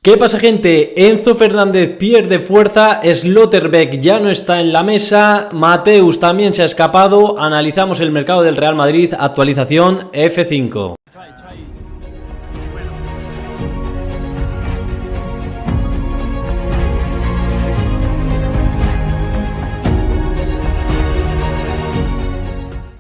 ¿Qué pasa, gente? Enzo Fernández pierde fuerza, Schlotterbeck ya no está en la mesa, Mateus también se ha escapado. Analizamos el mercado del Real Madrid, actualización F5.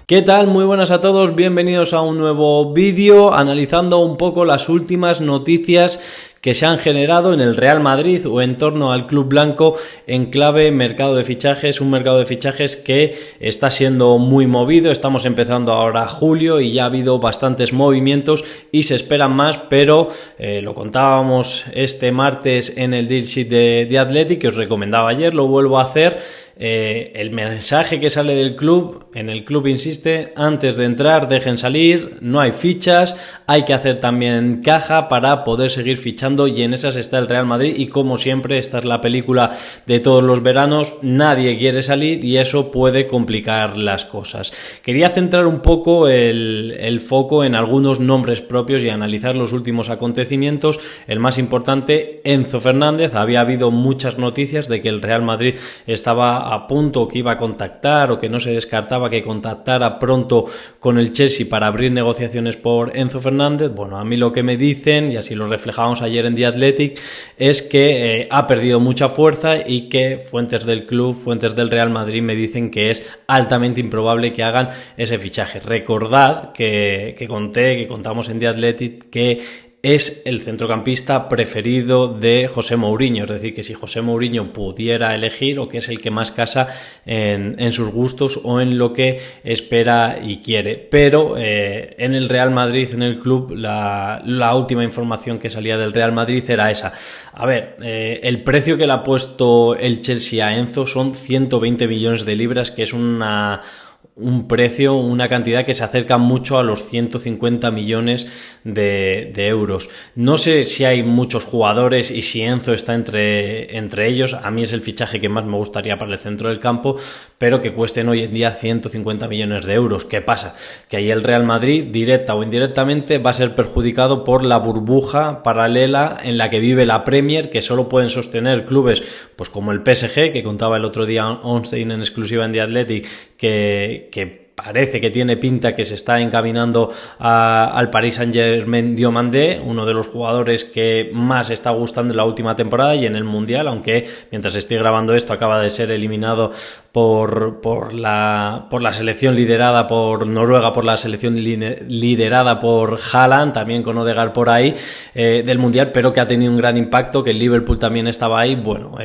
¿Qué tal? Muy buenas a todos, bienvenidos a un nuevo vídeo analizando un poco las últimas noticias que se han generado en el Real Madrid o en torno al club blanco en clave mercado de fichajes, un mercado de fichajes que está siendo muy movido. Estamos empezando ahora julio y ya ha habido bastantes movimientos y se esperan más, pero lo contábamos este martes en el Deal Sheet de The Athletic, que os recomendaba ayer, lo vuelvo a hacer. El mensaje que sale del club, en el club insiste, antes de entrar dejen salir, no hay fichas, hay que hacer también caja para poder seguir fichando, y en esas está el Real Madrid. Y como siempre, esta es la película de todos los veranos, nadie quiere salir y eso puede complicar las cosas. Quería centrar un poco el foco en algunos nombres propios y analizar los últimos acontecimientos. El más importante, Enzo Fernández. Había habido muchas noticias de que el Real Madrid estaba a punto, que iba a contactar o que no se descartaba que contactara pronto con el Chelsea para abrir negociaciones por Enzo Fernández. Bueno, a mí lo que me dicen, y así lo reflejábamos ayer en The Athletic, es que ha perdido mucha fuerza y que fuentes del club, fuentes del Real Madrid me dicen que es altamente improbable que hagan ese fichaje. Recordad que contamos en The Athletic que es el centrocampista preferido de José Mourinho, es decir, que si José Mourinho pudiera elegir, o que es el que más casa en sus gustos o en lo que espera y quiere. Pero en el Real Madrid, en el club, la última información que salía del Real Madrid era esa. A ver, el precio que le ha puesto el Chelsea a Enzo son 120 millones de libras, que es un precio, una cantidad que se acerca mucho a los 150 millones de euros. No sé si hay muchos jugadores y si Enzo está entre ellos. A mí es el fichaje que más me gustaría para el centro del campo, pero que cuesten hoy en día 150 millones de euros. ¿Qué pasa? Que ahí el Real Madrid, directa o indirectamente, va a ser perjudicado por la burbuja paralela en la que vive la Premier, que solo pueden sostener clubes pues como el PSG, que contaba el otro día Onstein en exclusiva en The Athletic, que parece que tiene pinta que se está encaminando al Paris Saint-Germain Diomandé, uno de los jugadores que más está gustando en la última temporada y en el Mundial, aunque mientras estoy grabando esto acaba de ser eliminado por la selección liderada por Noruega, por la selección liderada por Haaland, también con Odegaard por ahí, del Mundial, pero que ha tenido un gran impacto, que el Liverpool también estaba ahí. Bueno,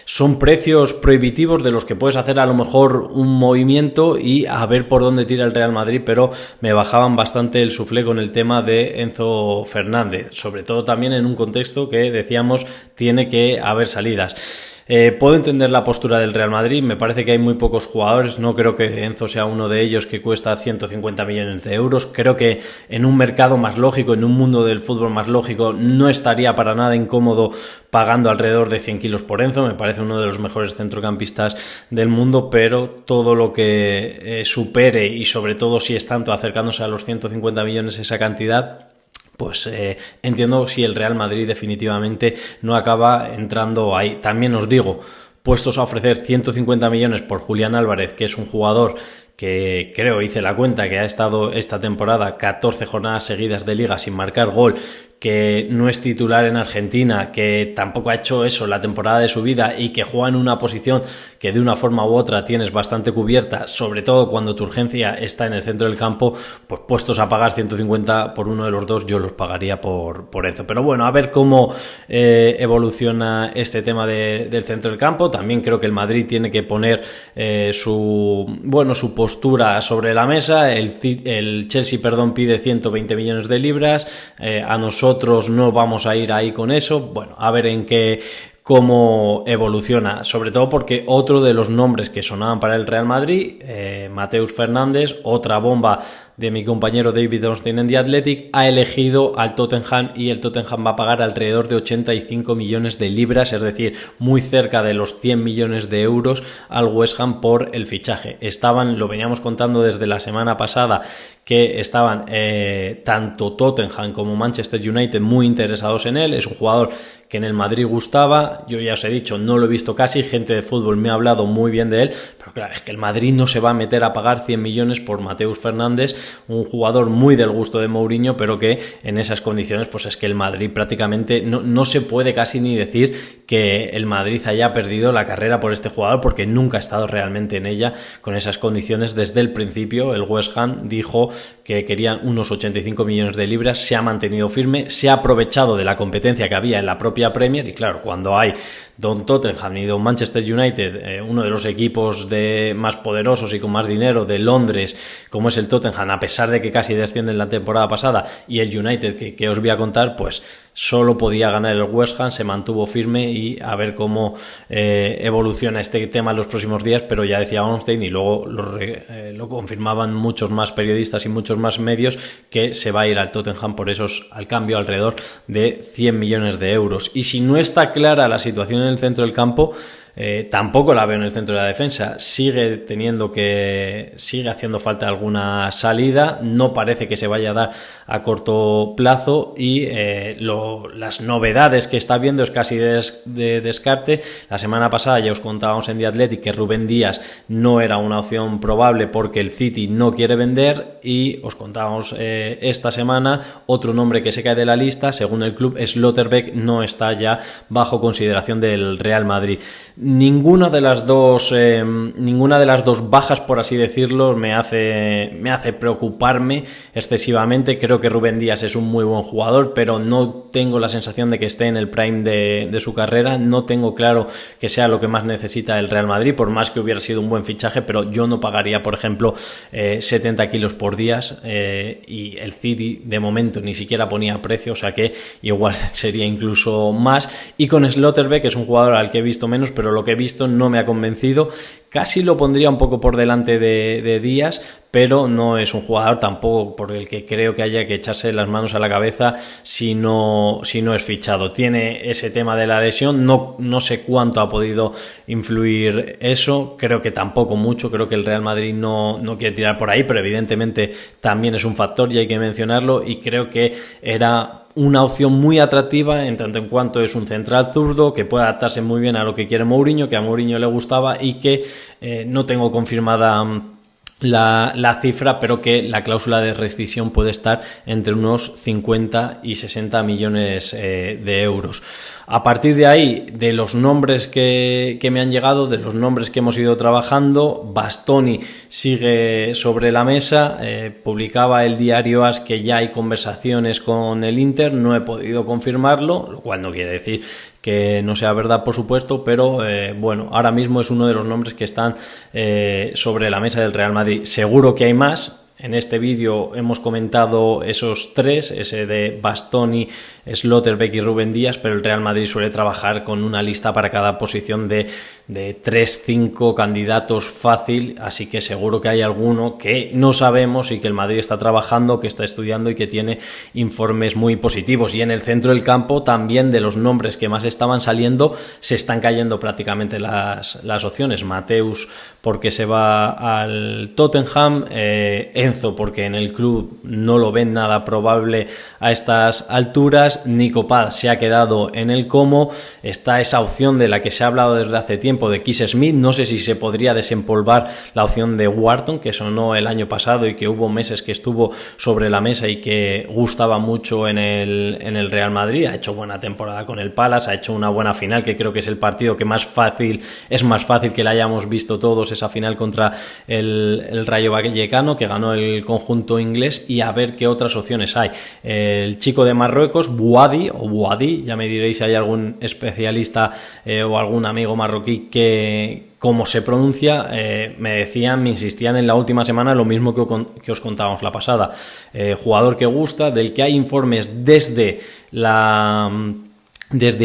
son precios prohibitivos de los que puedes hacer a lo mejor un movimiento y a ver por dónde tira el Real Madrid, pero me bajaban bastante el suflé con el tema de Enzo Fernández, sobre todo también en un contexto que decíamos tiene que haber salidas. Puedo entender la postura del Real Madrid, me parece que hay muy pocos jugadores, no creo que Enzo sea uno de ellos, que cuesta 150 millones de euros. Creo que en un mercado más lógico, en un mundo del fútbol más lógico, no estaría para nada incómodo pagando alrededor de 100 kilos por Enzo. Me parece uno de los mejores centrocampistas del mundo, pero todo lo que supere, y sobre todo si es tanto acercándose a los 150 millones esa cantidad, pues entiendo si el Real Madrid definitivamente no acaba entrando ahí. También os digo, puestos a ofrecer 150 millones por Julián Álvarez, que es un jugador que creo, hice la cuenta, que ha estado esta temporada 14 jornadas seguidas de liga sin marcar gol, que no es titular en Argentina, que tampoco ha hecho eso la temporada de su vida y que juega en una posición que de una forma u otra tienes bastante cubierta, sobre todo cuando tu urgencia está en el centro del campo, pues puestos a pagar 150 por uno de los dos, yo los pagaría por Enzo. Pero bueno, a ver cómo evoluciona este tema del centro del campo. También creo que el Madrid tiene que poner su postura sobre la mesa. El Chelsea, pide 120 millones de libras, a nosotros no vamos a ir ahí con eso. Bueno, a ver cómo evoluciona, sobre todo porque otro de los nombres que sonaban para el Real Madrid, Mateus Fernández, otra bomba de mi compañero David Ornstein en The Athletic, ha elegido al Tottenham y el Tottenham va a pagar alrededor de 85 millones de libras, es decir, muy cerca de los 100 millones de euros al West Ham por el fichaje. Lo veníamos contando desde la semana pasada, que estaban tanto Tottenham como Manchester United muy interesados en él. Es un jugador que en el Madrid gustaba. Yo ya os he dicho, no lo he visto casi, gente de fútbol me ha hablado muy bien de él, pero claro, es que el Madrid no se va a meter a pagar 100 millones por Mateus Fernández, un jugador muy del gusto de Mourinho, pero que en esas condiciones pues es que el Madrid prácticamente no se puede casi ni decir que el Madrid haya perdido la carrera por este jugador, porque nunca ha estado realmente en ella con esas condiciones desde el principio. El West Ham dijo que querían unos 85 millones de libras, se ha mantenido firme, se ha aprovechado de la competencia que había en la propia Premier, y claro, cuando hay don Tottenham y don Manchester United, uno de los equipos más poderosos y con más dinero de Londres, como es el Tottenham, a pesar de que casi descienden la temporada pasada, y el United que os voy a contar, pues solo podía ganar el West Ham, se mantuvo firme, y a ver cómo evoluciona este tema en los próximos días. Pero ya decía Ornstein, y luego lo confirmaban muchos más periodistas y muchos más medios, que se va a ir al Tottenham por al cambio alrededor de 100 millones de euros. Y si no está clara la situación en el centro del campo, tampoco la veo en el centro de la defensa. Sigue haciendo falta alguna salida, no parece que se vaya a dar a corto plazo, y las novedades que está viendo es casi de descarte. La semana pasada ya os contábamos en The Athletic que Rubén Díaz no era una opción probable porque el City no quiere vender, y os contábamos esta semana otro nombre que se cae de la lista. Según el club, Schlotterbeck no está ya bajo consideración del Real Madrid. Ninguna de las dos bajas, por así decirlo, me hace preocuparme excesivamente. Creo que Rubén Díaz es un muy buen jugador, pero no tengo la sensación de que esté en el prime de su carrera. No tengo claro que sea lo que más necesita el Real Madrid, por más que hubiera sido un buen fichaje, pero yo no pagaría, por ejemplo, 70 kilos por Díaz, y el City de momento ni siquiera ponía precio, o sea que igual sería incluso más. Y con Schlotterbeck, que es un jugador al que he visto menos, pero lo que he visto no me ha convencido. Casi lo pondría un poco por delante de Díaz, pero no es un jugador tampoco por el que creo que haya que echarse las manos a la cabeza si no es fichado. Tiene ese tema de la lesión, no sé cuánto ha podido influir eso, creo que tampoco mucho. Creo que el Real Madrid no quiere tirar por ahí, pero evidentemente también es un factor y hay que mencionarlo, y creo que era una opción muy atractiva en tanto en cuanto es un central zurdo que puede adaptarse muy bien a lo que quiere Mourinho, que a Mourinho le gustaba, y que no tengo confirmada la cifra, pero que la cláusula de rescisión puede estar entre unos 50 y 60 millones de euros. A partir de ahí, de los nombres que me han llegado, de los nombres que hemos ido trabajando, Bastoni sigue sobre la mesa. Publicaba el diario AS que ya hay conversaciones con el Inter, no he podido confirmarlo, lo cual no quiere decir que no sea verdad, por supuesto, pero bueno, ahora mismo es uno de los nombres que están sobre la mesa del Real Madrid. Seguro que hay más. En este vídeo hemos comentado esos tres, ese de Bastoni, Schlotterbeck y Rubén Díaz, pero el Real Madrid suele trabajar con una lista para cada posición de 3-5 candidatos fácil, así que seguro que hay alguno que no sabemos y que el Madrid está trabajando, que está estudiando y que tiene informes muy positivos. Y en el centro del campo también, de los nombres que más estaban saliendo, se están cayendo prácticamente las opciones. Mateus porque se va al Tottenham, Enzo porque en el club no lo ven nada probable a estas alturas, Nico Paz se ha quedado en el Como, está esa opción de la que se ha hablado desde hace tiempo de Keith Smith, no sé si se podría desempolvar la opción de Wharton, que sonó el año pasado y que hubo meses que estuvo sobre la mesa y que gustaba mucho en el Real Madrid, ha hecho buena temporada con el Palace, ha hecho una buena final, que creo que es el partido que es más fácil que la hayamos visto todos, esa final contra el Rayo Vallecano, que ganó el conjunto inglés, y a ver qué otras opciones hay. El chico de Marruecos, Bouadi, ya me diréis si hay algún especialista o algún amigo marroquí que como se pronuncia, me insistían en la última semana lo mismo que os contábamos la pasada. Jugador que gusta, del que hay informes desde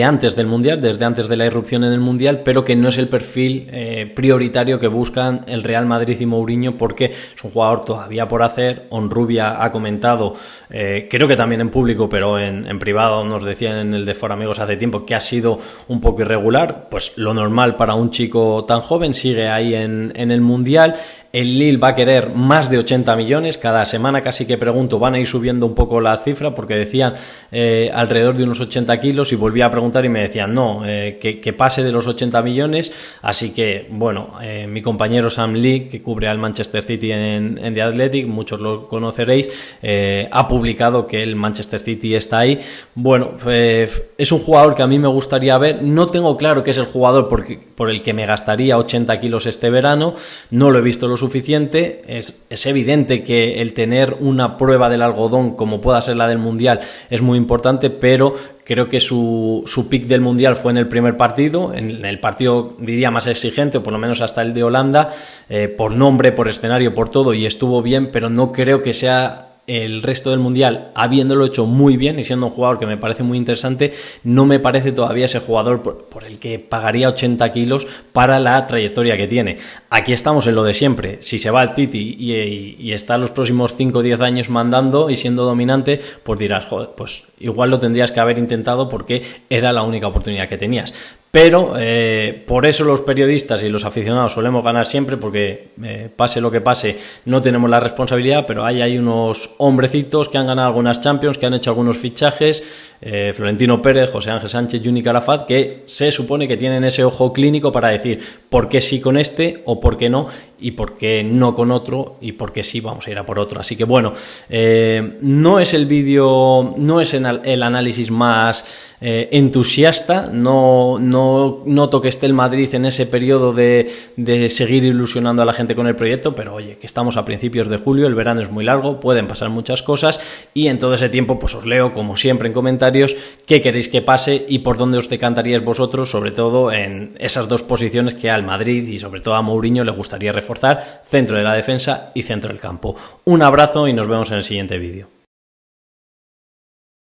antes del Mundial, desde antes de la irrupción en el Mundial, pero que no es el perfil prioritario que buscan el Real Madrid y Mourinho, porque es un jugador todavía por hacer. Onrubia ha comentado, creo que también en público, pero en privado nos decían en el de For Amigos hace tiempo, que ha sido un poco irregular, pues lo normal para un chico tan joven. Sigue ahí en el Mundial. El Lille va a querer más de 80 millones, cada semana casi que pregunto, van a ir subiendo un poco la cifra, porque decían alrededor de unos 80 kilos, y volví a preguntar y me decían no, que pase de los 80 millones, así que bueno, mi compañero Sam Lee, que cubre al Manchester City en The Athletic, muchos lo conoceréis, ha publicado que el Manchester City está ahí. Bueno, es un jugador que a mí me gustaría ver, no tengo claro que es el jugador por el que me gastaría 80 kilos este verano, no lo he visto lo suficiente, es evidente que el tener una prueba del algodón como pueda ser la del Mundial es muy importante, pero creo que su pick del Mundial fue en el primer partido, en el partido diría más exigente, o por lo menos hasta el de Holanda, por nombre, por escenario, por todo, y estuvo bien, pero no creo que sea el resto del Mundial, habiéndolo hecho muy bien y siendo un jugador que me parece muy interesante. No me parece todavía ese jugador por el que pagaría 80 kilos para la trayectoria que tiene. Aquí estamos en lo de siempre. Si se va al City y está los próximos 5 o 10 años mandando y siendo dominante, pues dirás, joder, pues igual lo tendrías que haber intentado porque era la única oportunidad que tenías. Pero por eso los periodistas y los aficionados solemos ganar siempre, porque pase lo que pase no tenemos la responsabilidad, pero hay unos hombrecitos que han ganado algunas Champions, que han hecho algunos fichajes, Florentino Pérez, José Ángel Sánchez, Juni Calafat, que se supone que tienen ese ojo clínico para decir por qué sí con este o por qué no, y por qué no con otro, y por qué sí vamos a ir a por otro. Así que bueno, no es el vídeo, no es el análisis más entusiasta, no noto que esté el Madrid en ese periodo de seguir ilusionando a la gente con el proyecto, pero oye, que estamos a principios de julio, el verano es muy largo, pueden pasar muchas cosas, y en todo ese tiempo pues os leo como siempre en comentarios qué queréis que pase y por dónde os decantaríais vosotros, sobre todo en esas dos posiciones que al Madrid y sobre todo a Mourinho le gustaría reforzar: centro de la defensa y centro del campo. Un abrazo y nos vemos en el siguiente vídeo.